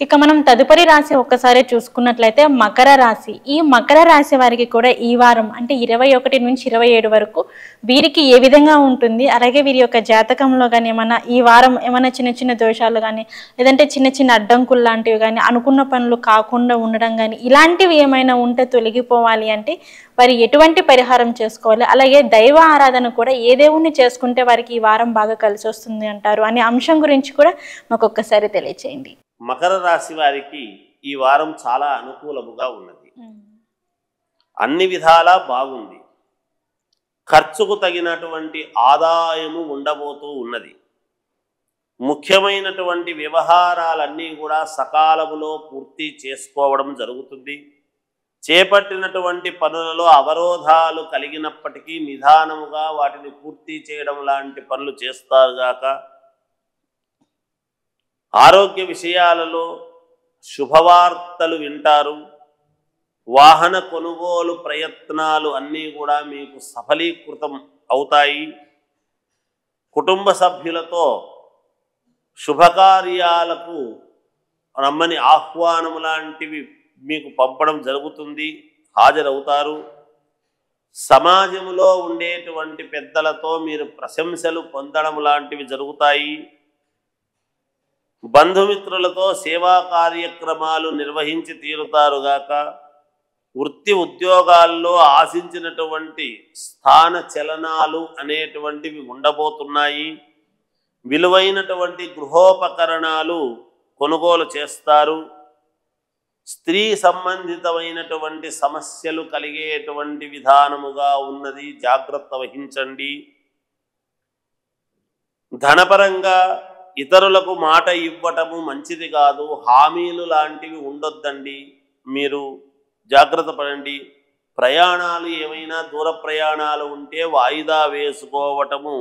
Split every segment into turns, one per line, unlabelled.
ఇక మనం తదుపరి రాశి ఒక్కసారి చూసుకున్నట్లయితే మకర రాశి. ఈ మకర రాశి వారికి కూడా ఈ వారం అంటే 21 నుంచి 27 వరకు వీరికి ఏ విధంగా ఉంటుంది, అలాగే వీరి యొక్క జాతకంలో కానీ ఏమైనా ఈ వారం ఏమైనా చిన్న చిన్న దోషాలు కానీ లేదంటే చిన్న చిన్న అడ్డంకులు లాంటివి కానీ అనుకున్న పనులు కాకుండా ఉండడం కానీ ఇలాంటివి ఏమైనా ఉంటే తొలగిపోవాలి అంటే వారి ఎటువంటి పరిహారం చేసుకోవాలి, అలాగే దైవ ఆరాధన కూడా ఏ దేవుణ్ణి చేసుకుంటే వారికి ఈ వారం బాగా కలిసి వస్తుంది అంటారు అనే అంశం గురించి కూడా మాకు ఒక్కసారి తెలియచేయండి.
మకర రాశి వారికి ఈ వారం చాలా అనుకూలముగా ఉన్నది. అన్ని విధాలా బాగుంది. ఖర్చుకు తగినటువంటి ఆదాయము ఉండబోతూ ఉన్నది. ముఖ్యమైనటువంటి వ్యవహారాలన్నీ కూడా సకాలములో పూర్తి చేసుకోవడం జరుగుతుంది. చేపట్టినటువంటి పనులలో అవరోధాలు కలిగినప్పటికీ నిదానముగా వాటిని పూర్తి చేయడం లాంటి పనులు చేస్తారుగాక. ఆరోగ్య విషయాలలో శుభవార్తలు వింటారు. వాహన కొనుగోలు ప్రయత్నాలు అన్నీ కూడా మీకు సఫలీకృతం అవుతాయి. కుటుంబ సభ్యులతో శుభకార్యాలకు రమ్మని ఆహ్వానము లాంటివి మీకు పంపడం జరుగుతుంది, హాజరవుతారు. సమాజంలో ఉండేటువంటి పెద్దలతో మీరు ప్రశంసలు పొందడం లాంటివి జరుగుతాయి. బంధుమిత్రులతో సేవా కార్యక్రమాలు నిర్వహించి తీరుతారుగాక. వృత్తి ఉద్యోగాల్లో ఆశించినటువంటి స్థాన చలనాలు అనేటువంటివి ఉండబోతున్నాయి. విలువైనటువంటి గృహోపకరణాలు కొనుగోలు చేస్తారు. స్త్రీ సంబంధితమైనటువంటి సమస్యలు కలిగేటువంటి విధానముగా ఉన్నది, జాగ్రత్త వహించండి. ధనపరంగా ఇతరులకు మాట ఇవ్వటము మంచిది కాదు, హామీలు లాంటివి ఉండొద్దండి, మీరు జాగ్రత్త పడండి. ప్రయాణాలు ఏమైనా దూర ప్రయాణాలు ఉంటే వాయిదా వేసుకోవటము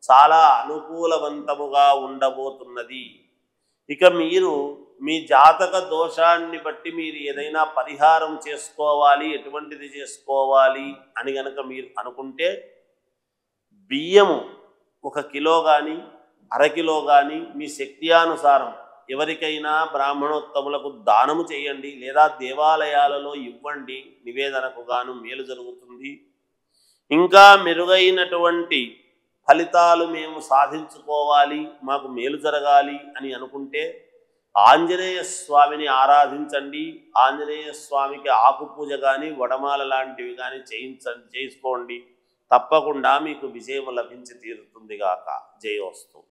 చాలా అనుకూలవంతముగా ఉండబోతున్నది. ఇక మీరు మీ జాతక దోషాన్ని బట్టి మీరు ఏదైనా పరిహారం చేసుకోవాలి, ఎటువంటిది చేసుకోవాలి అని గనక మీరు అనుకుంటే బియ్యము 1 కిలో కానీ 1/2 కిలో కానీ మీ శక్త్యానుసారం ఎవరికైనా బ్రాహ్మణోత్తములకు దానము చేయండి, లేదా దేవాలయాలలో ఇవ్వండి. నివేదనకు గాను మేలు జరుగుతుంది. ఇంకా మెరుగైనటువంటి ఫలితాలు మేము సాధించుకోవాలి, మాకు మేలు జరగాలి అని అనుకుంటే ఆంజనేయ స్వామిని ఆరాధించండి. ఆంజనేయ స్వామికి ఆకు పూజ కానీ వడమాల లాంటివి కానీ చేసుకోండి. తప్పకుండా మీకు విజయం లభించి తీరుతుంది గాక. జయోస్తు.